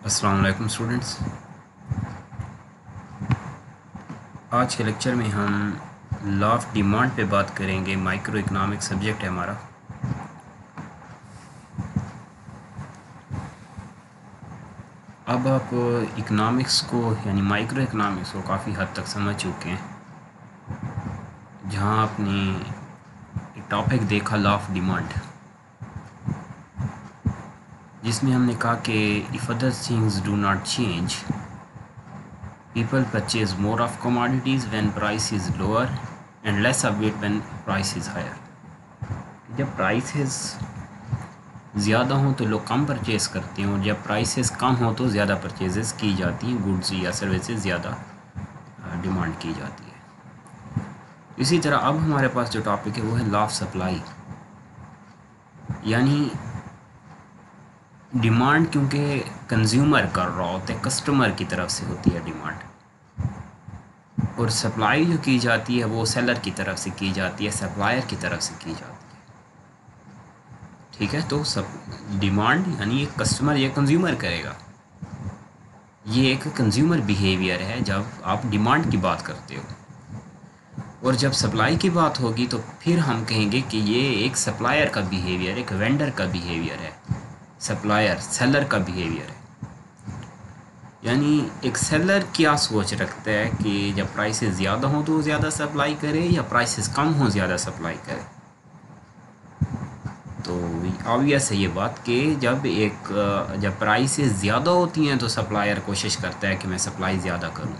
अस्सलाम वालेकुम स्टूडेंट्स। आज के लेक्चर में हम लॉ ऑफ डिमांड पे बात करेंगे। माइक्रो इकोनॉमिक सब्जेक्ट है हमारा। अब आप इकोनॉमिक्स को यानी माइक्रो इकोनॉमिक्स को काफ़ी हद तक समझ चुके हैं, जहां आपने एक टॉपिक देखा लॉ ऑफ डिमांड, जिसमें हमने कहा कि if other things do not change people purchase more of commodities when price is lower and less of it when price is higher। जब प्राइसेस ज़्यादा हों तो लोग कम परचेज़ करते हैं और जब प्राइसेस कम हो तो ज़्यादा परचेजेस की जाती हैं, गुड्स या सर्विसेज ज़्यादा डिमांड की जाती है। इसी तरह अब हमारे पास जो टॉपिक है वो है लॉ ऑफ सप्लाई, यानी डिमांड क्योंकि कंज्यूमर कर रहा होता है, कस्टमर की तरफ से होती है डिमांड, और सप्लाई जो की जाती है वो सेलर की तरफ से की जाती है, सप्लायर की तरफ से की जाती है। ठीक है, तो सब डिमांड यानी एक कस्टमर या कंज्यूमर करेगा, ये एक कंज्यूमर बिहेवियर है जब आप डिमांड की बात करते हो। और जब सप्लाई की बात होगी तो फिर हम कहेंगे कि ये एक सप्लायर का बिहेवियर, एक वेंडर का बिहेवियर है, सप्लायर सेलर का बिहेवियर है। यानी एक सेलर क्या सोच रखता है कि जब प्राइसेस ज़्यादा हो तो ज़्यादा सप्लाई करे या प्राइसेस कम हो ज़्यादा सप्लाई करे। तो ऑब्वियस है ये बात कि जब प्राइसेस ज़्यादा होती हैं तो सप्लायर कोशिश करता है कि मैं सप्लाई ज़्यादा करूं,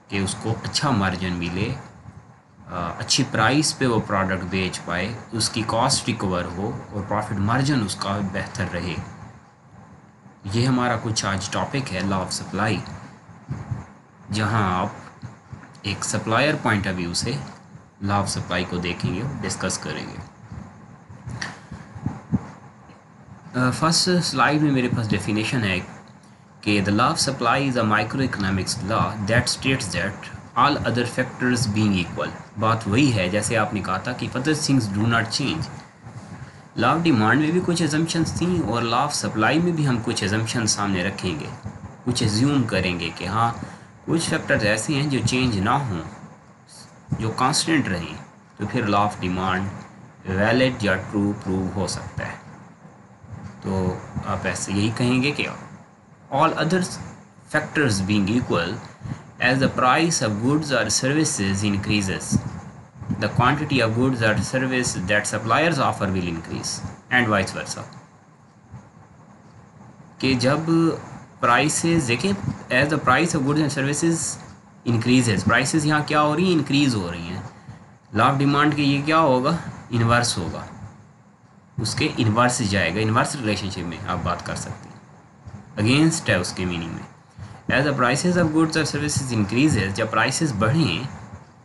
कि उसको अच्छा मार्जिन मिले, अच्छी प्राइस पे वो प्रोडक्ट बेच पाए, उसकी कॉस्ट रिकवर हो और प्रॉफिट मार्जिन उसका बेहतर रहे। ये हमारा कुछ आज टॉपिक है लॉ ऑफ सप्लाई, जहां आप एक सप्लायर पॉइंट ऑफ व्यू से लॉ ऑफ सप्लाई को देखेंगे, डिस्कस करेंगे। फर्स्ट स्लाइड में मेरे पास डेफिनेशन है कि the law of supply is a micro economics law that states that all other factors being equal. बात वही है जैसे आपने कहा था कि other things do not change. Law of demand में भी कुछ एजम्पशंस थी और लॉ ऑफ सप्लाई में भी हम कुछ एजम्पशंस सामने रखेंगे, कुछ एज्यूम करेंगे कि हाँ कुछ फैक्टर्स ऐसे हैं जो चेंज ना हों, जो कांस्टेंट रहें, तो फिर लॉ ऑफ डिमांड वैलिड या ट्रू प्रूव हो सकता है। तो आप ऐसे यही कहेंगे कि all other factors being equal, as the price of goods or services increases, the quantity of goods or service that suppliers offer will increase and vice versa। कि जब प्राइसेस देखें, as the price of goods and services increases, prices यहाँ क्या हो रही हैं, increase हो रही हैं। लॉ ऑफ डिमांड के ये क्या होगा, इन्वर्स होगा, उसके इन्वर्स जाएगा, इन्वर्स रिलेशनशिप में आप बात कर सकते हैं, अगेंस्ट है उसके मीनिंग में। As the prices of goods or services increases, जब prices बढ़ें,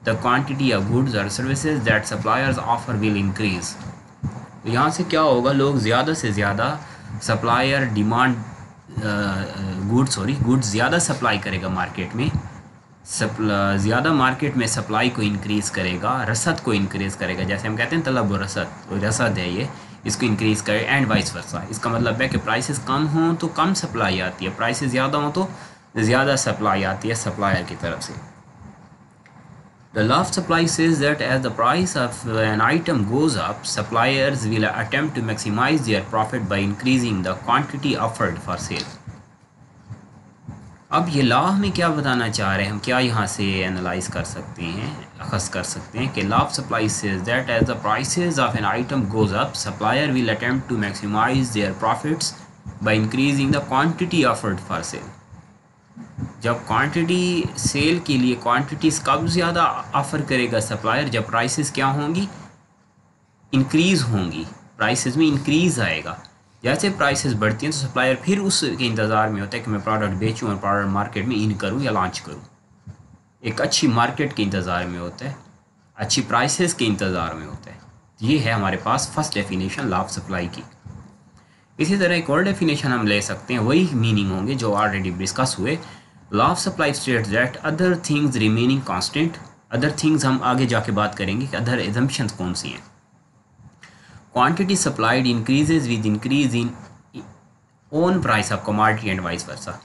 the quantity of goods or services that suppliers offer will increase। तो यहाँ से क्या होगा, लोग ज़्यादा से ज़्यादा सप्लायर डिमांड गुड्स ज़्यादा सप्लाई करेगा मार्केट में, ज़्यादा मार्केट में सप्लाई को इंक्रीज़ करेगा, रसद को इंक्रीज़ करेगा। जैसे हम कहते हैं तलब व रसद, तो रसद है ये, इसको इंक्रीज़ करे, एंड वाइस वर्सा। इसका मतलब है कि प्राइसेस कम हों तो कम सप्लाई आती है, प्राइसेस ज़्यादा हों तो ज़्यादा सप्लाई आती है सप्लायर की तरफ से। The law of supply says that as the price of an item goes up, suppliers will attempt to maximize their profit by increasing the quantity offered for sale। अब ये लॉ हमें क्या बताना चाह रहे हैं, हम क्या यहाँ से एनालाइज कर सकते हैं, अखज़ कर सकते हैं कि law of supply says that as the prices of an item goes up, supplier will attempt to maximise their profits by increasing the quantity offered for sale. जब क्वांटिटी सेल के लिए क्वांटिटीज़ कब ज़्यादा ऑफ़र करेगा supplier, जब prices क्या होंगी, increase होंगी, प्राइसेस में इंक्रीज़ आएगा। जैसे प्राइसेस बढ़ती हैं तो सप्लायर फिर उसके इंतज़ार में होता है कि मैं प्रोडक्ट बेचूं और प्रोडक्ट मार्केट में इन करूं या लॉन्च करूं, एक अच्छी मार्केट के इंतज़ार में होता है, अच्छी प्राइसेस के इंतज़ार में होता है। ये है हमारे पास first definition law of supply की। इसी तरह एक और डेफिनेशन हम ले सकते हैं, वही मीनिंग होंगे जो ऑलरेडी डिस्कस हुए। Law of supply states that other things remaining constant, other things हम आगे जाके बात करेंगे कि अदर एजम्पशंस कौन सी हैं। Quantity supplied increases with increase in own price of commodity and vice versa.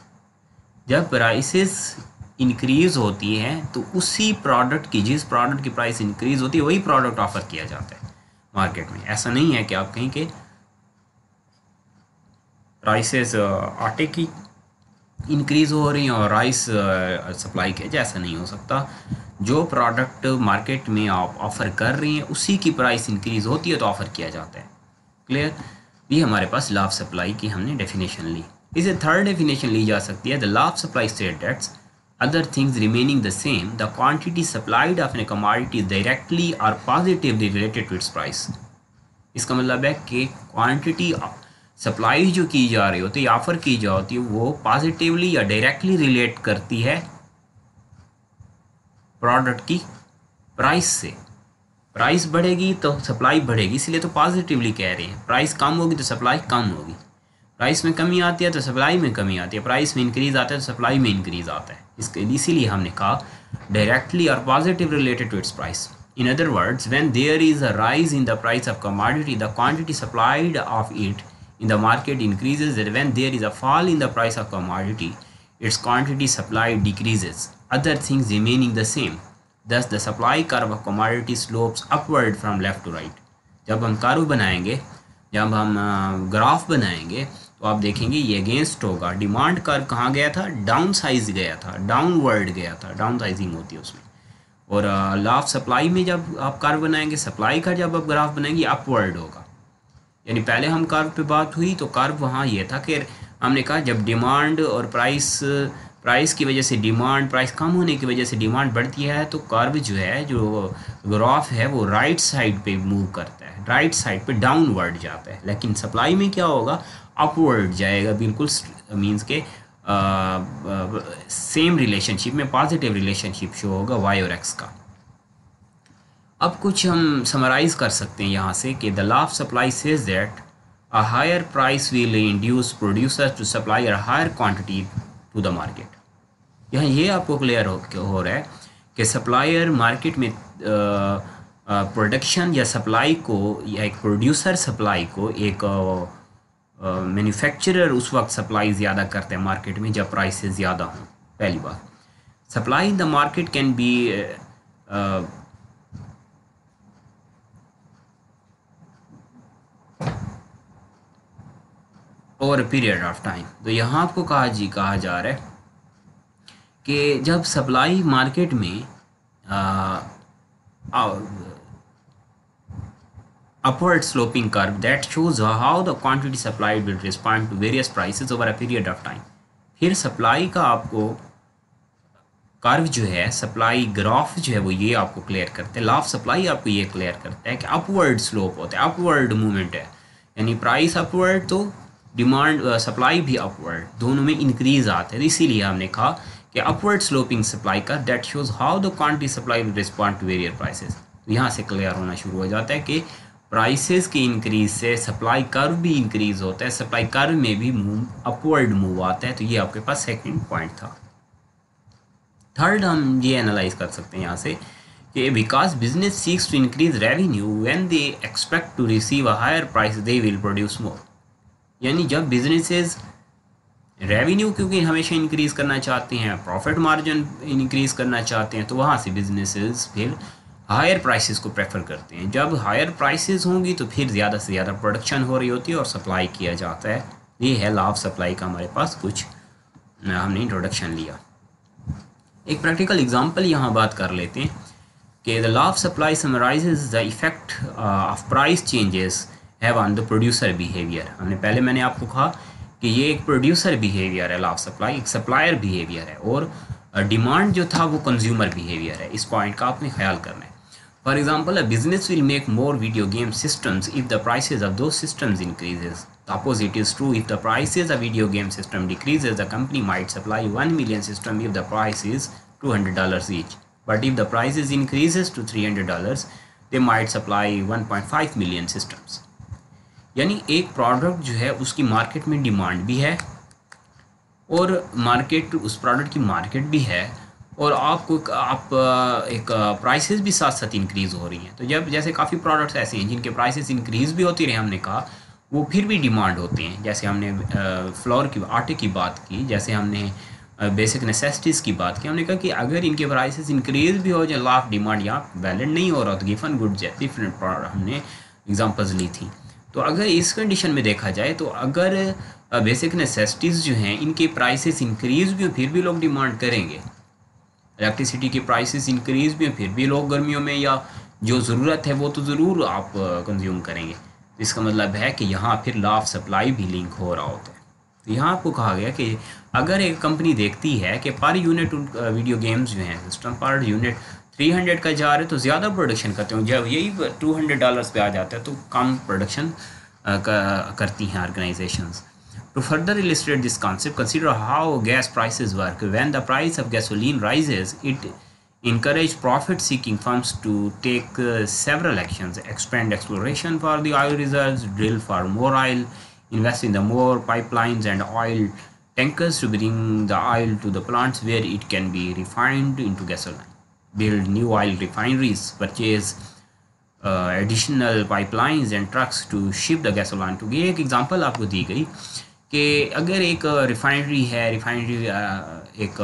जब प्राइसेस इंक्रीज़ होती हैं तो उसी प्रोडक्ट की, जिस प्रोडक्ट की प्राइस इंक्रीज़ होती है वही प्रोडक्ट ऑफ़र किया जाता है मार्केट में। ऐसा नहीं है कि आप कहीं के प्राइसेस आटे की इंक्रीज़ हो रही हैं और राइस सप्लाई के, जैसा नहीं हो सकता। जो प्रोडक्ट मार्केट में आप ऑफ़र कर रही हैं उसी की प्राइस इंक्रीज़ होती है तो ऑफ़र किया जाता है। क्लियर? ये हमारे पास लॉ ऑफ सप्लाई की हमने डेफिनेशन ली। इसे थर्ड डेफिनेशन ली जा सकती है, the law of supply state that's other things remaining the same, the quantity supplied of a commodity is directly or positively related to its price। इसका मतलब है कि क्वांटिटी सप्लाई जो की जा रही होती है, ऑफर की जा होती है, वो पॉजिटिवली या डायरेक्टली रिलेट करती है प्रोडक्ट की प्राइस से। प्राइस बढ़ेगी तो सप्लाई बढ़ेगी, इसलिए तो पॉजिटिवली कह रहे हैं। प्राइस कम होगी तो सप्लाई कम होगी, प्राइस में कमी आती है तो सप्लाई में कमी आती है, प्राइस में इंक्रीज़ आता है तो सप्लाई में इंक्रीज़ आता है। इसके इसीलिए हमने कहा डायरेक्टली और positive related to its price. In other words, when there is a rise in the price of commodity, the quantity supplied of it in the market increases, and when there is a fall in the price of commodity, its quantity supplied decreases, other things remaining the same. Thus the supply curve of commodity slopes upward from left to right। जब हम curve बनाएंगे, जब हम graph बनाएंगे तो आप देखेंगे ये अगेंस्ट होगा। डिमांड कर्व कहाँ गया था? डाउन साइज गया था, डाउनवर्ड गया था, डाउन साइजिंग होती है उसमें। और लॉ ऑफ सप्लाई में जब आप कर्व बनाएंगे, सप्लाई का जब आप ग्राफ बनाएंगे अपवर्ड होगा। यानी पहले हम कर्व पे बात हुई तो कर्व वहाँ ये था कि हमने कहा जब डिमांड और प्राइस की वजह से डिमांड, प्राइस कम होने की वजह से डिमांड बढ़ती है तो कर्व जो है, जो ग्राफ है, वो राइट साइड पे मूव करता है, राइट साइड पे डाउनवर्ड जाता है। लेकिन सप्लाई में क्या होगा? अपवर्ड जाएगा, बिल्कुल मीन्स के सेम रिलेशनशिप में पॉजिटिव रिलेशनशिप शो होगा वाई और एक्स का। अब कुछ हम समराइज़ कर सकते हैं यहाँ से कि the law of supply says that a higher price will induce producer to supply a higher quantity to the market. यहाँ ये आपको क्लियर हो रहा है कि सप्लायर मार्केट में प्रोडक्शन या सप्लाई को, या एक प्रोड्यूसर सप्लाई को, एक मैन्युफैक्चरर उस वक्त सप्लाई ज़्यादा करते हैं मार्केट में जब प्राइसेस ज़्यादा हों। पहली बात, supply in the market can be over period of time. तो यहाँ आपको कहा जा रहा है कि जब सप्लाई मार्केट में upward sloping curve that shows how the quantity supplied will respond to various prices over a period of time। फिर सप्लाई का आपको कर्व जो है, सप्लाई ग्राफ जो है, वो ये आपको क्लियर करते हैं। लॉ ऑफ सप्लाई आपको ये क्लियर करता है कि अपवर्ड स्लोप होता है, अपवर्ड मूवमेंट है, यानी प्राइस अपवर्ड तो डिमांड सप्लाई भी अपवर्ड, दोनों में इंक्रीज आते हैं। इसीलिए हमने कहा कि अपवर्ड स्लोपिंग सप्लाई का that shows how the quantity supply will respond to वेरियर प्राइसेस। तो यहाँ से क्लियर होना शुरू हो जाता है कि प्राइसेस के इंक्रीज से सप्लाई कर्व भी इंक्रीज होता है, सप्लाई कर्व में भी अपवर्ड मूव आता है। तो ये आपके पास सेकंड पॉइंट था। थर्ड हम ये एनालाइज कर सकते हैं यहाँ से कि because business seeks to increase revenue when they expect to receive a higher price they will produce more. यानी जब बिजनेसेस रेवेन्यू क्योंकि हमेशा इंक्रीज़ करना चाहते हैं, प्रॉफिट मार्जिन इंक्रीज़ करना चाहते हैं, तो वहाँ से बिजनेसेस फिर हायर प्राइसेस को प्रेफर करते हैं। जब हायर प्राइसेस होंगी तो फिर ज़्यादा से ज़्यादा प्रोडक्शन हो रही होती है और सप्लाई किया जाता है। ये है लॉ ऑफ सप्लाई का हमारे पास कुछ हमने इंट्रोडक्शन लिया। एक प्रैक्टिकल एग्जांपल यहाँ बात कर लेते हैं कि the law of supply summarises the effect of price changes have on the producer behaviour. मैंने आपको कहा कि ये एक प्रोड्यूसर बिहेवियर है, लॉ ऑफ सप्लाई एक सप्लायर बिहेवियर है, और डिमांड जो था वो कंज्यूमर बिहेवियर है। इस पॉइंट का आपने ख्याल करना है। For example, a business will make more video game systems if the prices of those systems increases. The opposite is true, if the prices of video game system decreases the company might supply 1 million system if the price is $200 each, but if the prices increases to $300 they might supply 1.5 million systems। यानी एक product जो है उसकी market में demand भी है और market, उस प्रोडक्ट की मार्केट भी है, और आप एक प्राइसेस भी साथ साथ इंक्रीज़ हो रही हैं। तो जब जैसे काफ़ी प्रोडक्ट्स ऐसे हैं जिनके प्राइसेस इंक्रीज़ भी होती रहे, हमने कहा वो फिर भी डिमांड होते हैं। जैसे हमने फ्लोर की आटे की बात की, जैसे हमने बेसिक नेसेसिटीज़ की बात की, हमने कहा कि अगर इनके प्राइसेस इंक्रीज भी हो जाए, लाफ डिमांड यहाँ वैलिड नहीं हो रहा, तो गिफन गुड डिफरेंट हमने एग्जांपल्स ली थी। तो अगर इस कंडीशन में देखा जाए तो अगर बेसिक नेसेसिटीज़ जो हैं इनके प्राइसेस इंक्रीज भी हो फिर भी लोग डिमांड करेंगे, इलेक्ट्रिसिटी के प्राइसेस इंक्रीज भी हो फिर भी लोग गर्मियों में या जो ज़रूरत है वो तो ज़रूर आप कंज्यूम करेंगे। तो इसका मतलब है कि यहाँ फिर लॉ ऑफ सप्लाई भी लिंक हो रहा होता है। तो यहाँ आपको कहा गया कि अगर एक कंपनी देखती है कि पर यूनिट वीडियो गेम्स जो हैं सिस्टम पर यूनिट 300 का जा रहे तो ज़्यादा प्रोडक्शन करते हैं, जब यही $200 पे आ जाता है तो कम प्रोडक्शन करती हैं organisations. To further illustrate this concept, consider how gas prices work. When the price of gasoline rises, it encourages profit-seeking firms to take several actions: expand exploration for the oil reserves, drill for more oil, invest in the more pipelines and oil tankers to bring the oil to the plants where it can be refined into gasoline, build new oil refineries, purchase additional pipelines and trucks to ship the gasoline to. ये एक example आपको दी गई कि अगर एक refinery है, एक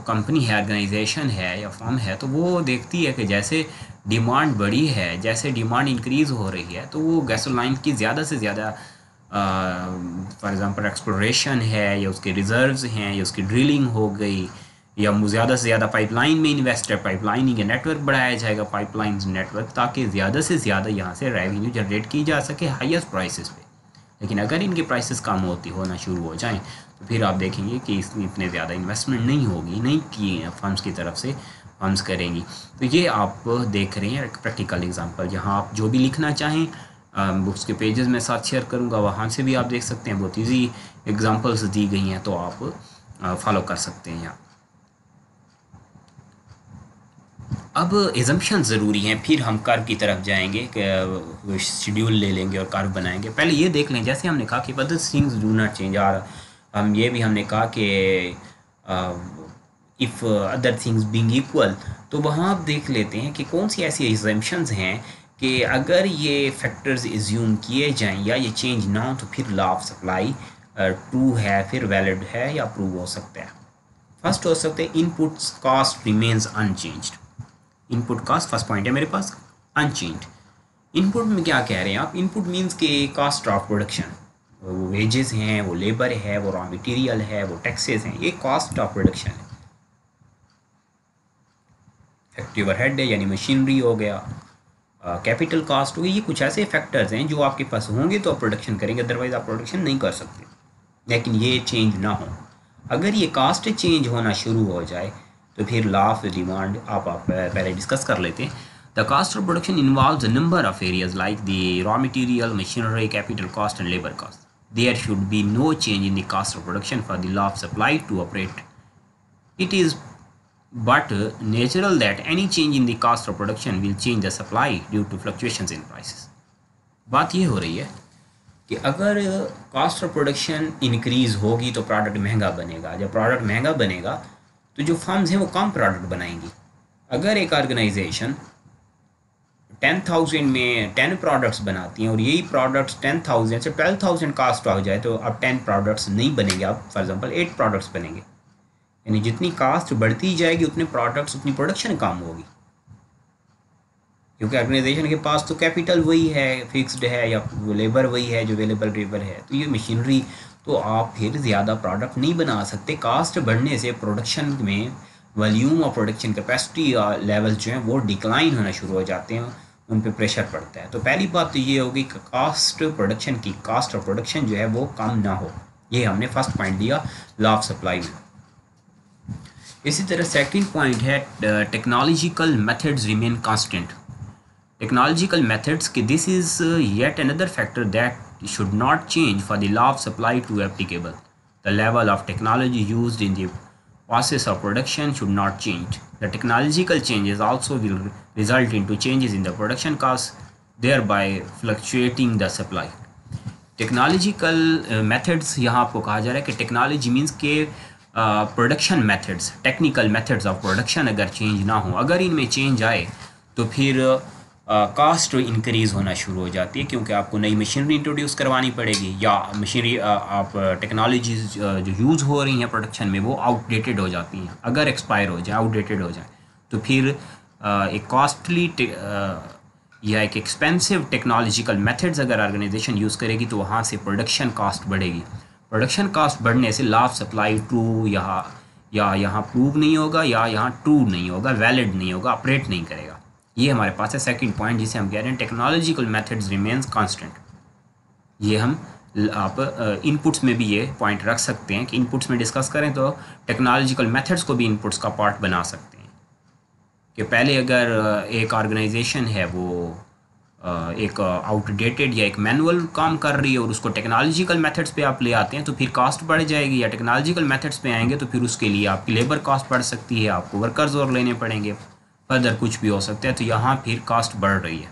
company है, ऑर्गेनाइजेशन है या फर्म है, तो वो देखती है कि जैसे डिमांड बढ़ी है, जैसे डिमांड इंक्रीज़ हो रही है, तो वो गैसोलाइन की ज़्यादा से ज़्यादा फॉर एग्ज़ाम्पल एक्सप्लोरेशन है या उसके रिज़र्व्स हैं या उसकी ड्रिलिंग हो गई या ज़्यादा से ज़्यादा पाइपलाइन में इन्वेस्ट है, पाइपलाइनिंग का नेटवर्क बढ़ाया जाएगा, पाइपलाइन नेटवर्क, ताकि ज़्यादा से ज़्यादा यहाँ से रेवेन्यू जनरेट की जा सके हाईएस्ट प्राइसेस पे। लेकिन अगर इनके प्राइसेस कम होना शुरू हो जाएं तो फिर आप देखेंगे कि इसमें इतने ज़्यादा इन्वेस्टमेंट नहीं होगी, नहीं की फर्म्स की तरफ से फर्म्स करेंगी। तो ये आप देख रहे हैं एक प्रैक्टिकल एग्जांपल, जहाँ आप जो भी लिखना चाहें बुक्स के पेजेस में साथ शेयर करूँगा, वहाँ से भी आप देख सकते हैं। बहुत ईजी एग्जांपल्स दी गई हैं तो आप फॉलो कर सकते हैं यहाँ। अब एजम्पशन ज़रूरी हैं, फिर हम कर्व की तरफ जाएंगे, शेड्यूल ले लेंगे और कर्व बनाएंगे। पहले ये देख लें, जैसे हमने कहा कि other things do not change, और हम ये भी हमने कहा कि if other things being equal, तो वहाँ आप देख लेते हैं कि कौन सी ऐसी एजम्पशंस हैं कि अगर ये फैक्टर्स एज्यूम किए जाएँ या ये चेंज ना हो तो फिर लॉ ऑफ सप्लाई ट्रू है, फिर वैलिड है या प्रूव हो सकता है। फर्स्ट हो सकता है input cost remains unchanged. Input cost first point है मेरे पास, अनचेंज्ड। इनपुट में क्या कह रहे हैं आप? इनपुट मींस के कॉस्ट ऑफ प्रोडक्शन, वो वेजेस हैं, वो लेबर है, वो रॉ मटेरियल है, वो टैक्सेस हैं, ये कॉस्ट ऑफ प्रोडक्शन है। फैक्ट्री ओवरहेड है यानी मशीनरी हो गया, कैपिटल कॉस्ट हो गई, ये कुछ ऐसे फैक्टर्स हैं जो आपके पास होंगे तो आप प्रोडक्शन करेंगे, अदरवाइज आप प्रोडक्शन नहीं कर सकते। लेकिन ये चेंज ना हो, अगर ये कास्ट चेंज होना शुरू हो जाए तो फिर लॉ ऑफ डिमांड आप पहले डिस्कस कर लेते हैं। The cost of production involves a number of areas like the raw material, machinery, capital cost and labour cost. There should be no change in the cost of production for the law of supply to operate. It is but natural that any change in the cost of production will change the supply due to fluctuations in prices। बात ये हो रही है कि अगर cost of production increase होगी तो product महंगा बनेगा, जब प्रोडक्ट महंगा बनेगा तो जो फर्म्स हैं वो कम प्रोडक्ट बनाएंगी। अगर एक ऑर्गेनाइजेशन 10,000 में 10 प्रोडक्ट्स बनाती हैं और यही प्रोडक्ट्स 10,000 से 12,000 कास्ट हो जाए तो अब 10 प्रोडक्ट्स नहीं बनेंगे, अब फॉर एग्जांपल 8 प्रोडक्ट्स बनेंगे। यानी जितनी कास्ट बढ़ती जाएगी उतने प्रोडक्ट्स, उतनी प्रोडक्शन कम होगी, क्योंकि ऑर्गेनाइजेशन के पास तो कैपिटल वही है, फिक्स्ड है, या लेबर वही है जो अवेलेबल लेबर है, तो ये मशीनरी, तो आप फिर ज़्यादा प्रोडक्ट नहीं बना सकते। कास्ट बढ़ने से प्रोडक्शन में वॉल्यूम और प्रोडक्शन कैपेसिटी लेवल जो हैं वो डिक्लाइन होना शुरू हो जाते हैं, उन पे प्रेशर पड़ता है। तो पहली बात तो ये होगी कि कास्ट प्रोडक्शन की, कास्ट ऑफ प्रोडक्शन जो है वो कम ना हो, ये हमने फर्स्ट पॉइंट दिया लॉ ऑफ सप्लाई में। इसी तरह सेकंड पॉइंट है technological methods remain constant. Technological methods के this is yet another factor that should not change for the law of supply to applicable. The level of technology used in the process of production should not change. The technological changes also will result into changes in the production cost, thereby fluctuating the supply. Technological methods यहाँ आपको कहा जा रहा है कि technology means के production methods, technical methods of production अगर change ना हो, अगर इनमें चेंज आए तो फिर कास्ट इंक्रीज़ होना शुरू हो जाती है, क्योंकि आपको नई मशीनरी इंट्रोड्यूस करवानी पड़ेगी, या मशीनरी आप टेक्नोलॉजीज जो यूज़ हो रही हैं प्रोडक्शन में वो आउटडेटेड हो जाती हैं। अगर एक्सपायर हो जाए, आउटडेटेड हो जाए, तो फिर एक कॉस्टली या एक एक्सपेंसिव टेक्नोलॉजिकल मेथड्स अगर ऑर्गेनाइजेशन यूज़ करेगी तो वहाँ से प्रोडक्शन कास्ट बढ़ेगी। प्रोडक्शन कास्ट बढ़ने से लॉ ऑफ सप्लाई ट्रू यहाँ प्रूव नहीं होगा, या यहाँ ट्रू नहीं होगा, वैलिड नहीं होगा, ऑपरेट नहीं करेगा। ये हमारे पास है सेकंड पॉइंट, जिसे हम कह रहे हैं टेक्नोलॉजिकल मेथड्स रिमेन्स कांस्टेंट। ये हम आप इनपुट्स में भी ये पॉइंट रख सकते हैं कि इनपुट्स में डिस्कस करें तो टेक्नोलॉजिकल मेथड्स को भी इनपुट्स का पार्ट बना सकते हैं। कि पहले अगर एक ऑर्गेनाइजेशन है वो एक आउटडेटेड या एक मैनुअल काम कर रही है और उसको टेक्नोलॉजिकल मेथड्स पे आप ले आते हैं तो फिर कास्ट बढ़ जाएगी, या टेक्नोलॉजिकल मेथड्स पे आएंगे तो फिर उसके लिए आपकी लेबर कास्ट बढ़ सकती है, आपको वर्कर्स और लेने पड़ेंगे, फर्दर कुछ भी हो सकता है, तो यहाँ फिर कास्ट बढ़ रही है।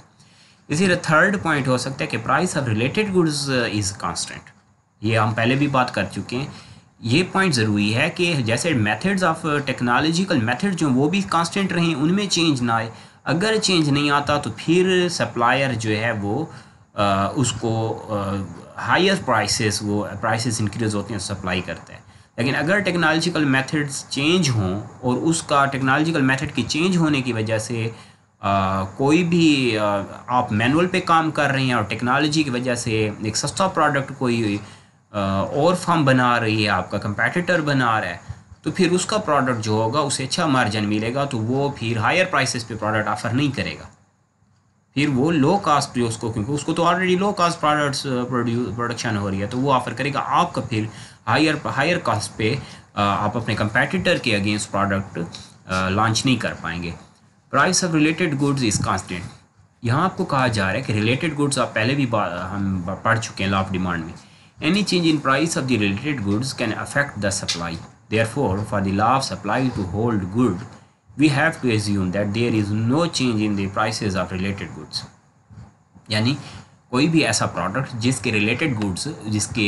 इसी थर्ड पॉइंट हो सकता है कि price of related goods is constant. ये हम पहले भी बात कर चुके हैं। ये पॉइंट ज़रूरी है कि जैसे मेथड्स ऑफ टेक्नोलॉजिकल मेथड जो वो भी कांस्टेंट रहें, उनमें चेंज ना आए। अगर चेंज नहीं आता तो फिर सप्लायर जो है वो उसको हायर प्राइसेस, वो प्राइसेस इंक्रीज़ होते हैं, सप्लाई करता है। लेकिन अगर टेक्नोलॉजिकल मेथड्स चेंज हों और उसका टेक्नोलॉजिकल मेथड की चेंज होने की वजह से कोई भी आप मैनुअल पे काम कर रहे हैं और टेक्नोलॉजी की वजह से एक सस्ता प्रोडक्ट कोई और फर्म बना रही है, आपका कंपेटिटर बना रहा है, तो फिर उसका प्रोडक्ट जो होगा उसे अच्छा मार्जिन मिलेगा, तो वो फिर हायर प्राइसेस पे प्रोडक्ट ऑफ़र नहीं करेगा। फिर वो लो कास्ट पे उसको, क्योंकि उसको तो ऑलरेडी लो कास्ट प्रोडक्ट्स प्रोडक्शन हो रही है, तो वो ऑफ़र करेगा आपका फिर हायर कास्ट पे आप अपने कंपेटिटर के अगेंस्ट प्रोडक्ट लॉन्च नहीं कर पाएंगे। Price of related goods is constant. यहाँ आपको कहा जा रहा है कि रिलेटेड गुड्स आप पहले भी हम पढ़ चुके हैं लॉ ऑफ डिमांड में। Any change in price of the related goods can affect the supply, therefore for the law of supply to hold good we have to assume that there is no change in the prices of related goods। यानी कोई भी ऐसा product जिसके related goods, जिसके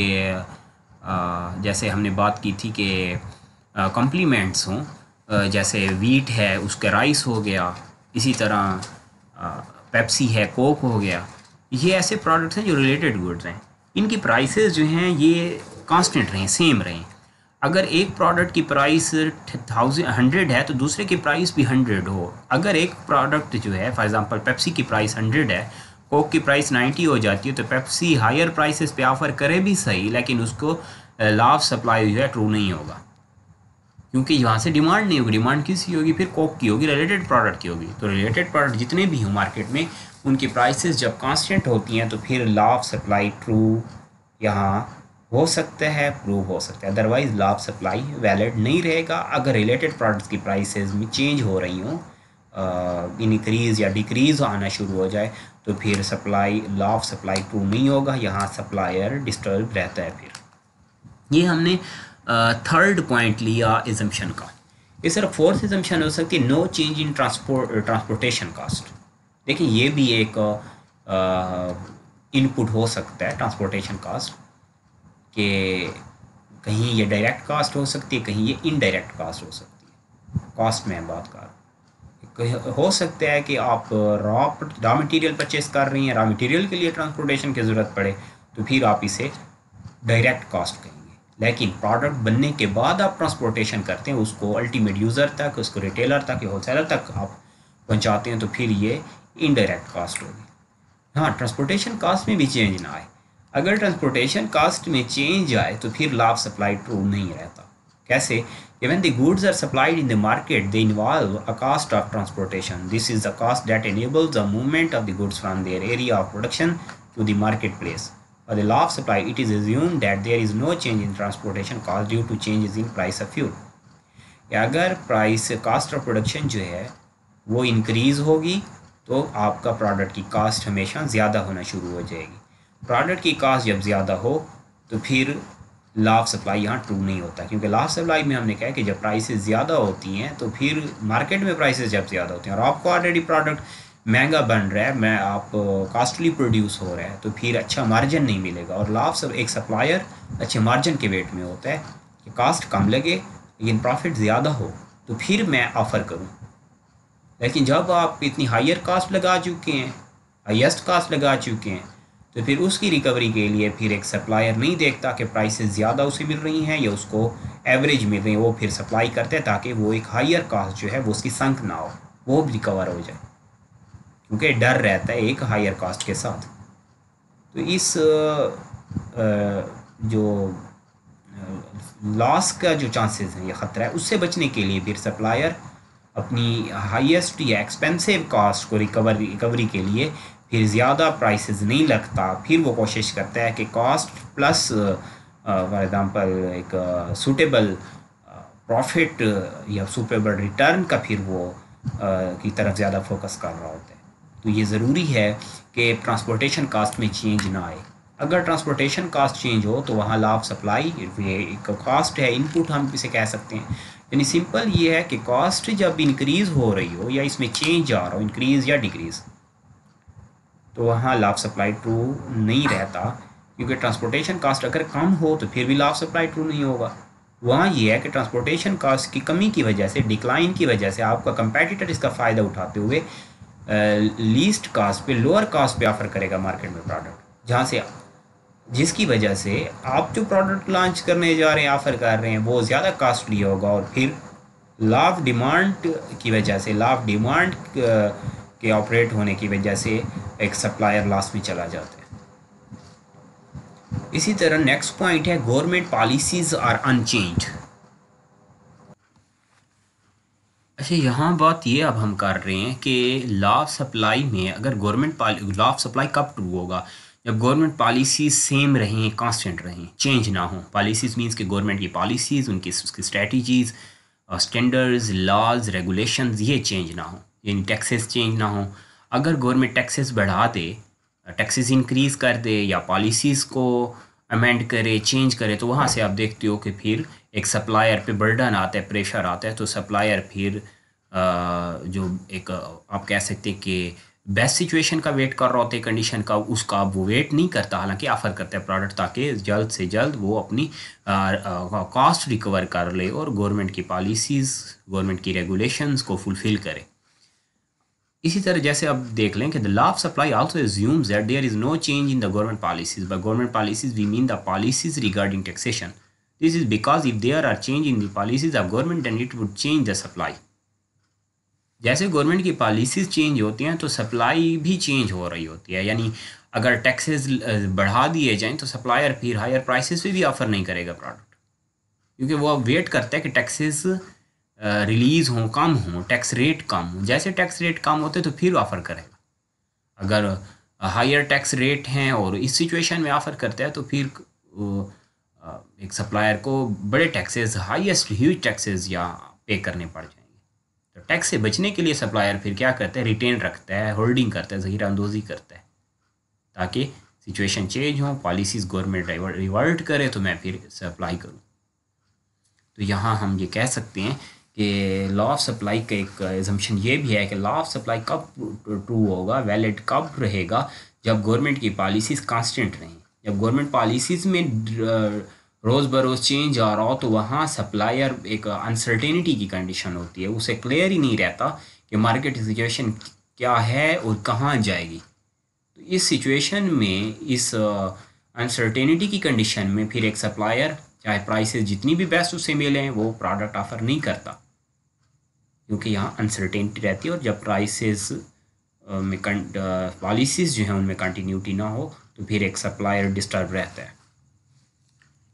जैसे हमने बात की थी कि कॉम्प्लीमेंट्स हों, जैसे वीट है उसका राइस हो गया, इसी तरह पेप्सी है, कोक हो गया, ये ऐसे प्रोडक्ट्स हैं जो रिलेटेड गुड्स हैं। इनकी प्राइसेस जो हैं ये कांस्टेंट रहें, सेम रहें। अगर एक प्रोडक्ट की प्राइस 100 है तो दूसरे की प्राइस भी 100 हो। अगर एक प्रोडक्ट जो है फॉर एग्जांपल पेप्सी की प्राइस 100 है, कोक की प्राइस 90 हो जाती है, तो पेप्सी हायर प्राइसेस पे ऑफ़र करे भी सही, लेकिन उसको लॉ ऑफ सप्लाई जो है ट्रू नहीं होगा, क्योंकि यहाँ से डिमांड नहीं होगी। डिमांड किसकी होगी? फिर कोक की होगी, रिलेटेड प्रोडक्ट की होगी। तो रिलेटेड प्रोडक्ट जितने भी हों मार्केट में, उनकी प्राइसेस जब कांस्टेंट होती हैं तो फिर लॉ ऑफ सप्लाई ट्रू यहाँ हो सकता है, प्रूव हो सकता है, otherwise law of supply valid नहीं रहेगा। अगर रिलेटेड प्रोडक्ट्स की प्राइसेस में चेंज हो रही हों, इंक्रीज़ या डिक्रीज़ आना शुरू हो जाए, तो फिर supply law of supply true नहीं होगा, यहाँ सप्लायर डिस्टर्ब रहता है। फिर ये हमने थर्ड पॉइंट लिया इजम्पशन का। इस तरह फोर्थ इजम्पशन हो सकती है no change in transportation cost. देखिए ये भी एक इनपुट हो सकता है ट्रांसपोर्टेशन कास्ट, कि कहीं ये डायरेक्ट कास्ट हो सकती है, कहीं ये इनडायरेक्ट कास्ट हो सकती है। कास्ट में बात कर हो सकता है कि आप रॉ मटेरियल परचेस कर रही हैं, रॉ मटेरियल के लिए ट्रांसपोर्टेशन की ज़रूरत पड़े, तो फिर आप इसे डायरेक्ट कास्ट कहेंगे। लेकिन प्रोडक्ट बनने के बाद आप ट्रांसपोर्टेशन करते हैं, उसको अल्टीमेट यूज़र तक, उसको रिटेलर तक या होलसेलर तक आप पहुंचाते हैं, तो फिर ये इनडायरेक्ट कास्ट होगी। हाँ, ट्रांसपोर्टेशन कास्ट में भी चेंज ना आए। अगर ट्रांसपोर्टेशन कास्ट में चेंज आए तो फिर लॉ ऑफ सप्लाई ट्रू नहीं रहता। कैसे? When the goods are supplied in the market, they involve a cost of transportation. This is the cost that enables the movement of the goods from their area of production to the marketplace. For the law of supply, it is assumed that there is no change in transportation cost due to changes in price of fuel. अगर price cast of production जो है वो increase होगी तो आपका product की cast हमेशा ज़्यादा होना शुरू हो जाएगी। प्रोडक्ट की कास्ट जब ज़्यादा हो तो फिर लॉ ऑफ सप्लाई यहाँ ट्रू नहीं होता, क्योंकि लॉ ऑफ सप्लाई में हमने कहा कि जब प्राइसेस ज़्यादा होती हैं तो फिर मार्केट में प्राइसेस जब ज़्यादा होती हैं और आपको ऑलरेडी प्रोडक्ट महंगा बन रहा है, मैं आप कॉस्टली प्रोड्यूस हो रहा है, तो फिर अच्छा मार्जिन नहीं मिलेगा। और लॉ ऑफ एक सप्लायर अच्छे मार्जिन के वेट में होता है कि कास्ट कम लगे लेकिन प्रॉफिट ज़्यादा हो, तो फिर मैं ऑफ़र करूँ। लेकिन जब आप इतनी हायर कास्ट लगा चुके हैं, हाईएस्ट कास्ट लगा चुके हैं, तो फिर उसकी रिकवरी के लिए फिर एक सप्लायर नहीं देखता कि प्राइसेस ज़्यादा उसे मिल रही हैं या उसको एवरेज मिल रही हैं, वो फिर सप्लाई करते हैं ताकि वो एक हायर कास्ट जो है वो उसकी संक ना हो, वो भी रिकवर हो जाए, क्योंकि डर रहता है एक हायर कास्ट के साथ। तो इस जो लॉस का जो चांसेस हैं या ख़तरा है, उससे बचने के लिए फिर सप्लायर अपनी हाईएस्ट या एक्सपेंसिव कास्ट को रिकवरी के लिए फिर ज़्यादा प्राइसेस नहीं लगता, फिर वो कोशिश करता है कि कॉस्ट प्लस फॉर एग्ज़ाम्पल एक सूटेबल प्रॉफिट या सूटेबल रिटर्न का फिर वो की तरफ ज़्यादा फोकस कर रहा होता है। तो ये ज़रूरी है कि ट्रांसपोर्टेशन कास्ट में चेंज ना आए। अगर ट्रांसपोर्टेशन कास्ट चेंज हो तो वहाँ लाभ सप्लाई ये एक कास्ट है, इनपुट हम इसे कह सकते हैं। यानी सिंपल ये है कि कॉस्ट जब इंक्रीज़ हो रही हो या इसमें चेंज आ रहा हो, इंक्रीज़ या डिक्रीज़, तो वहाँ लाभ सप्लाई ट्रू नहीं रहता, क्योंकि ट्रांसपोर्टेशन कास्ट अगर कम हो तो फिर भी लाभ सप्लाई ट्रू नहीं होगा। वहाँ ये है कि ट्रांसपोर्टेशन कास्ट की कमी की वजह से, डिक्लाइन की वजह से आपका कंपेटिटर इसका फ़ायदा उठाते हुए लीस्ट कास्ट पे, लोअर कास्ट पे ऑफ़र करेगा मार्केट में प्रोडक्ट, जहाँ से जिसकी वजह से आप जो प्रोडक्ट लॉन्च करने जा रहे हैं, ऑफ़र कर रहे हैं, वो ज़्यादा कॉस्टली होगा और फिर लाभ डिमांड की वजह से, लाभ डिमांड के ऑपरेट होने की वजह से एक सप्लायर लॉस में चला जाता है। इसी तरह नेक्स्ट पॉइंट है गवर्नमेंट पॉलिसीज़ आर अनचेंज्ड। अच्छा, यहाँ बात ये अब हम कर रहे हैं कि लॉ सप्लाई में अगर लॉ सप्लाई कब ट्रू होगा, जब गवर्नमेंट पॉलिसीज़ सेम रहें, कांस्टेंट रहें, चेंज ना हो। पॉलिसीज़ मींस कि गवर्नमेंट की पॉलिसीज़, उसकी स्ट्रेटजीज़, स्टैंडर्ड्स, लॉज, रेगुलेशंस, ये चेंज ना हो, यानी टैक्सेस चेंज ना हो। अगर गवर्नमेंट टैक्सेस बढ़ा दे, टैक्सेस इंक्रीज़ कर दे या पॉलिसीज़ को अमेंड करे, चेंज करे, तो वहाँ से आप देखते हो कि फिर एक सप्लायर पे बर्डन आता है, प्रेशर आता है, तो सप्लायर फिर जो एक आप कह सकते हैं कि बेस्ट सिचुएशन का वेट कर रहा होता है, कंडीशन का, उसका वो वेट नहीं करता, हालांकि ऑफ़र करता है प्रोडक्ट ताकि जल्द से जल्द वो अपनी कॉस्ट रिकवर कर ले और गवर्नमेंट की पॉलिसीज़, गवर्नमेंट की रेगुलेशंस को फुलफ़िल करे। इसी तरह जैसे अब देख लें कि the law of supply also assumes that there is no change in the government policies. By government policies we mean the policies regarding taxation. This is because if there are change in the policies of government then it would change the supply. जैसे government की policies change होती हैं तो supply भी change हो रही होती है, यानी अगर टैक्सेस बढ़ा दिए जाएं तो सप्लायर फिर हायर प्राइसेस पे भी ऑफर नहीं करेगा प्रोडक्ट, क्योंकि वो अब वेट करता है कि टैक्सेस रिलीज़ हों, कम हों, टैक्स रेट कम हो। जैसे टैक्स रेट कम होते तो फिर ऑफ़र करेगा। अगर हायर टैक्स रेट हैं और इस सिचुएशन में ऑफ़र करता है तो फिर एक सप्लायर को बड़े टैक्सेस, हाईएस्ट ह्यूज टैक्सेस या पे करने पड़ जाएंगे। तो टैक्स से बचने के लिए सप्लायर फिर क्या करता है, रिटेन रखता है, होल्डिंग करता है, ज़हीर अंदोज़ी करता है, ताकि सिचुएशन चेंज हो, पॉलिसीज़ गवर्नमेंट रिवर्ट करे तो मैं फिर सप्लाई करूँ। तो यहाँ हम ये कह सकते हैं कि लॉ ऑफ सप्लाई का एक एजम्पशन ये भी है कि लॉ ऑफ सप्लाई कब ट्रू होगा, वैलिड कब रहेगा, जब गवर्नमेंट की पॉलिसीज़ कांस्टेंट रहें। जब गवर्नमेंट पॉलिसीज़ में रोज़ बरोज़ चेंज आ रहा हो तो वहाँ सप्लायर एक अनसर्टेनिटी की कंडीशन होती है, उसे क्लियर ही नहीं रहता कि मार्केट सिचुएशन क्या है और कहाँ जाएगी। तो इस सिचुएशन में, इस अनसर्टेनिटी की कंडीशन में फिर एक सप्लायर चाहे प्राइसेस जितनी भी बेस्ट उससे मिलें वो प्रोडक्ट ऑफ़र नहीं करता, क्योंकि यहाँ अनसर्टेनिटी रहती है। और जब प्राइसेस में पॉलिसीज़ जो हैं उनमें कंटिन्यूटी ना हो तो फिर एक सप्लायर डिस्टर्ब रहता है।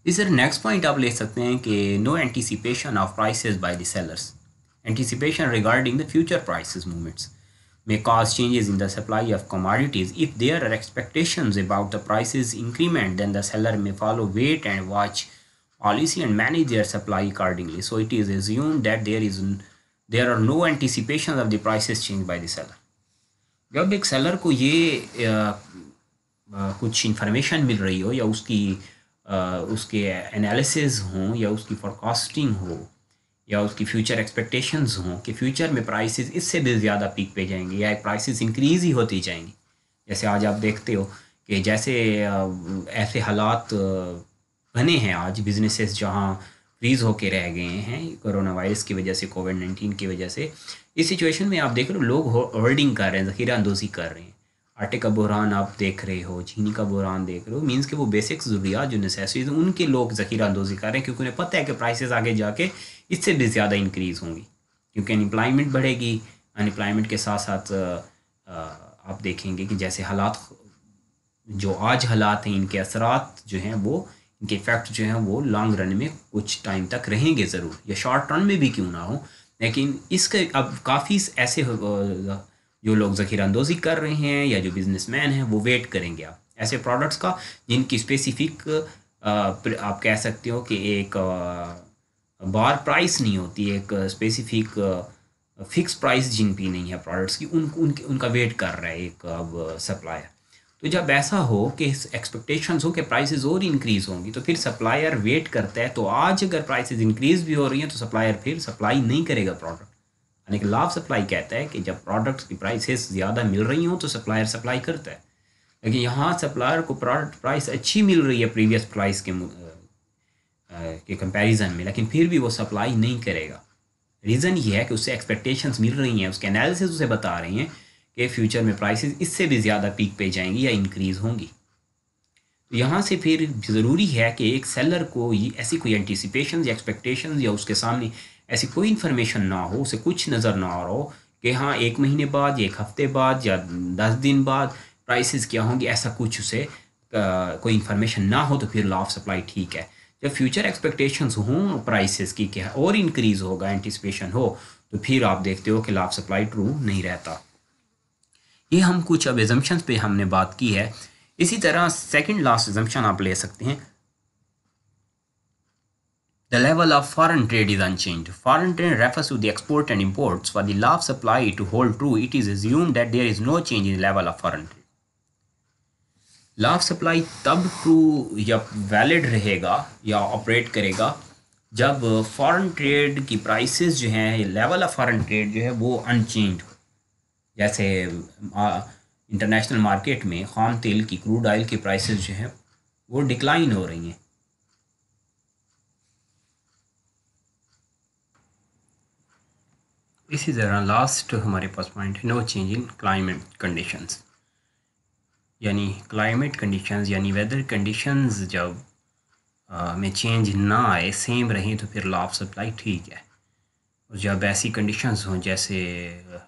इस तरह नेक्स्ट पॉइंट आप ले सकते हैं कि no anticipation of prices by the sellers. Anticipation regarding the future prices movements may cause changes in the supply of commodities. If there are expectations about the prices increment, then the seller may follow wait and watch policy and manage their supply accordingly. So it is assumed that there are no anticipations of the prices changed by the seller. जब एक seller को ये कुछ information मिल रही हो या उसके analysis हों या उसकी फोरकास्टिंग हो या उसकी फ्यूचर एक्सपेक्टेशंस हों कि फ्यूचर में प्राइसेस इससे भी ज़्यादा पीक पे जाएंगे या प्राइसेस इंक्रीज़ ही होती जाएंगी। जैसे आज आप देखते हो कि जैसे ऐसे हालात बने हैं आज, बिजनेसेस जहाँ फ्रीज होके रह गए हैं कोरोना वायरस की वजह से, कोविड-19 की वजह से। इस सिचुएशन में आप देख रहे हो लोग होर्डिंग कर रहे हैं, ज़ख़ीरा अंदोज़ी कर रहे हैं। आटे का बहरान आप देख रहे हो, चीनी का बहरान देख रहे हो, मीन्स कि वो बेसिक ज़रूरियात जो नेसेसिटीज़ उनके लोग ज़ख़ीरा अंदोज़ी कर रहे हैं, क्योंकि उन्हें पता है कि प्राइसेस आगे जाके इससे भी ज़्यादा इंक्रीज़ होंगी, क्योंकि अनएम्प्लॉयमेंट बढ़ेगी। अनएम्प्लॉयमेंट के साथ साथ आप देखेंगे कि जैसे हालात जो आज हालात हैं, इनके असरात जो हैं वो, इनके इफ़ेक्ट जो हैं वो लॉन्ग रन में कुछ टाइम तक रहेंगे ज़रूर, या शॉर्ट रन में भी क्यों ना हो। लेकिन इसके अब काफ़ी ऐसे जो लोग ज़ख़ीरा अंदोज़ी कर रहे हैं या जो बिजनेसमैन हैं वो वेट करेंगे आप ऐसे प्रोडक्ट्स का जिनकी स्पेसिफिक आप कह सकते हो कि एक बार प्राइस नहीं होती, एक स्पेसिफिक फिक्स प्राइस जिन भी नहीं है प्रोडक्ट्स की, उनका वेट कर रहा है एक अब सप्लायर। तो जब ऐसा हो कि एक्सपेक्टेशंस हो कि प्राइसेस और इंक्रीज़ होंगी, तो फिर सप्लायर वेट करता है। तो आज अगर प्राइसेस इंक्रीज़ भी हो रही हैं तो सप्लायर फिर सप्लाई नहीं करेगा प्रोडक्ट। यानी कि लॉ ऑफ सप्लाई कहता है कि जब प्रोडक्ट्स की प्राइसेस ज़्यादा मिल रही हों तो सप्लायर सप्लाई करता है। लेकिन यहाँ सप्लायर को प्रोडक्ट प्राइस अच्छी मिल रही है प्रीवियस प्राइस के कंपैरिजन में, लेकिन फिर भी वो सप्लाई नहीं करेगा। रीज़न ये है कि उससे एक्सपेक्टेशंस मिल रही हैं, उसके एनालिसिस उसे बता रही हैं कि फ्यूचर में प्राइसेस इससे भी ज़्यादा पीक पे जाएंगी या इंक्रीज़ होंगी। तो यहाँ से फिर ज़रूरी है कि एक सेलर को ये ऐसी कोई एंटिसिपेशन या एक्सपेक्टेशन या उसके सामने ऐसी कोई इन्फॉर्मेशन ना हो, उसे कुछ नज़र ना आ रहा हो कि हाँ 1 महीने बाद या 1 हफ़्ते बाद या 10 दिन बाद प्राइसेस क्या होंगी, ऐसा कुछ उसे कोई इन्फॉर्मेशन ना हो तो फिर लॉ ऑफ सप्लाई ठीक है। जब फ्यूचर एक्सपेक्टेशंस हों प्राइसेस की क्या और इंक्रीज़ होगा, एंटिसिपेशन हो, तो फिर आप देखते हो कि लॉ ऑफ सप्लाई ट्रू नहीं रहता। ये हम कुछ अब एजम्पशंस पे हमने बात की है। इसी तरह सेकंड लास्ट एजम्पशन आप ले सकते हैं, the level of foreign trade is unchanged. Foreign trade refers to the export and imports. For the law of supply to hold true, it is assumed that there is no change in the level of foreign trade. Law of supply तब true या valid रहेगा या operate करेगा जब foreign trade की prices जो हैं, level of foreign trade जो है वो अनचेंज हो। जैसे इंटरनेशनल मार्केट में खाम तेल की, क्रूड ऑयल की प्राइसेस जो हैं वो डिक्लाइन हो रही हैं। इसी तरह लास्ट हमारे पास पॉइंट है no change in climate conditions, यानी क्लाइमेट कंडीशंस यानी वेदर कंडीशंस जब में चेंज ना आए, सेम रहें, तो फिर लॉ ऑफ सप्लाई ठीक है। और जब ऐसी कंडीशंस हों जैसे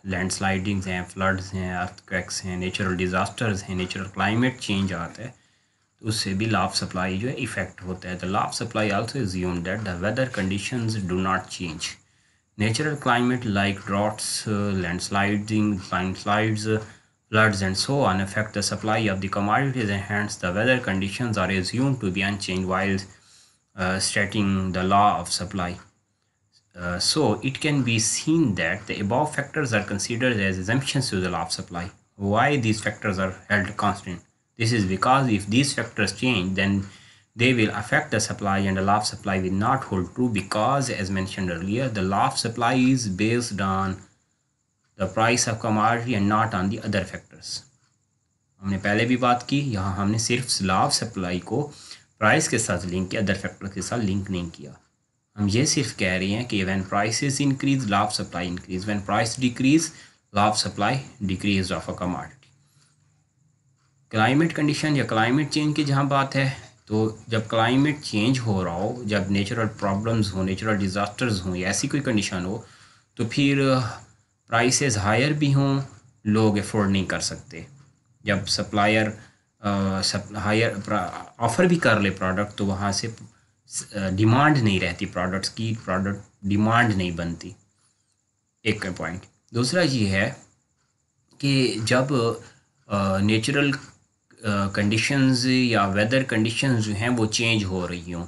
लैंडस्लाइडिंग्स हैं, फ्लड्स हैं, अर्थक्वेक्स हैं, नेचुरल डिज़ास्टर्स हैं, नेचुरल क्लाइमेट चेंज आता है, तो उससे भी लॉ ऑफ सप्लाई जो है इफ़ेक्ट होता है। The law of supply also assume that the weather conditions do not change. Natural climate like droughts, landslides, floods and so on affect the supply of the commodities, and hence the weather conditions are assumed to be unchanged while stating the law of supply. So it can be seen that the above factors are considered as assumptions to the law of supply. Why these factors are held constant? This is because if these factors change, then they will affect the supply, and the law of supply will not hold true because, as mentioned earlier, the law of supply is based on the price of commodity and not on the other factors. हमने पहले भी बात की, यहाँ हमने सिर्फ law of supply को price के साथ लिंक किया, अदर फैक्टर के साथ लिंक नहीं किया। हम ये सिर्फ कह रहे हैं कि when prices increase law of supply increase, when price decrease law of supply decrease of a commodity. Climate condition या क्लाइमेट चेंज की जहाँ बात है, तो जब क्लाइमेट चेंज हो रहा हो, जब नेचुरल प्रॉब्लम्स हो, नेचुरल डिज़ास्टर्स हों या ऐसी कोई कंडीशन हो, तो फिर प्राइसेस हायर भी हों, लोग अफोर्ड नहीं कर सकते। जब सप्लायर हायर ऑफ़र भी कर ले प्रोडक्ट, तो वहाँ से डिमांड नहीं रहती प्रोडक्ट्स की, प्रोडक्ट डिमांड नहीं बनती। एक पॉइंट। दूसरा ये है कि जब नेचुरल कंडीशंस या वेदर कंडीशंस जो हैं वो चेंज हो रही हों,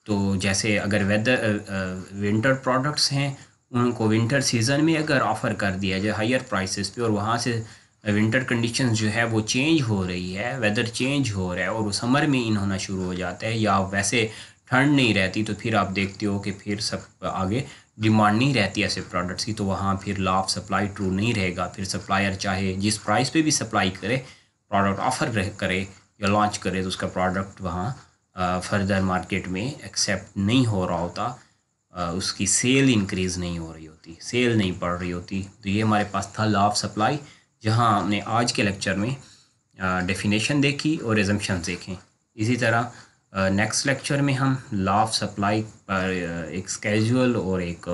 तो जैसे अगर विंटर प्रोडक्ट्स हैं, उनको विंटर सीज़न में अगर ऑफ़र कर दिया जाए हायर प्राइसेस पे, और वहाँ से विंटर कंडीशंस जो है वो चेंज हो रही है, वेदर चेंज हो रहा है और वो समर में इन होना शुरू हो जाता है, या वैसे ठंड नहीं रहती, तो फिर आप देखते हो कि फिर सब आगे डिमांड नहीं रहती ऐसे प्रोडक्ट्स की, तो वहाँ फिर लॉ ऑफ सप्लाई ट्रू नहीं रहेगा। फिर सप्लायर चाहे जिस प्राइस पे भी सप्लाई करे, प्रोडक्ट ऑफ़र करे या लॉन्च करे, तो उसका प्रोडक्ट वहाँ फर्दर मार्केट में एक्सेप्ट नहीं हो रहा होता, उसकी सेल इंक्रीज़ नहीं हो रही होती, सेल नहीं बढ़ रही होती। तो ये हमारे पास था लॉ ऑफ सप्लाई, जहाँ हमने आज के लेक्चर में डेफिनेशन देखी और एजम्पशंस देखें। इसी तरह नेक्स्ट लेक्चर में हम लॉ ऑफ सप्लाई पर एक स्केजुअल और एक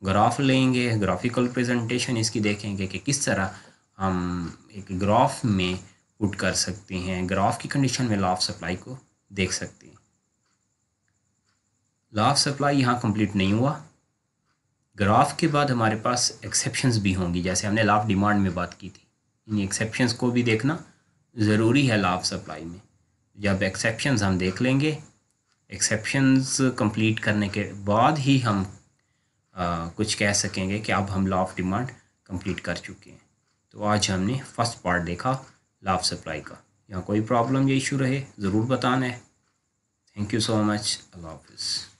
ग्राफ लेंगे, ग्राफिकल प्रेजेंटेशन इसकी देखेंगे कि किस तरह हम एक ग्राफ में पुट कर सकते हैं, ग्राफ की कंडीशन में लॉ ऑफ सप्लाई को देख सकते हैं। लॉ ऑफ सप्लाई यहाँ कंप्लीट नहीं हुआ। ग्राफ के बाद हमारे पास एक्सेप्शंस भी होंगी, जैसे हमने लॉ ऑफ डिमांड में बात की थी। इन एक्सेप्शंस को भी देखना ज़रूरी है लॉ ऑफ सप्लाई में। जब एक्सेप्शंस हम देख लेंगे, एक्सेप्शंस कंप्लीट करने के बाद ही हम कुछ कह सकेंगे कि अब हम लॉ ऑफ डिमांड कंप्लीट कर चुके हैं। तो आज हमने फर्स्ट पार्ट देखा लॉ ऑफ सप्लाई का। यहाँ कोई प्रॉब्लम या इशू रहे ज़रूर बताना है। Thank you so much. अल्लाह हाफिज़।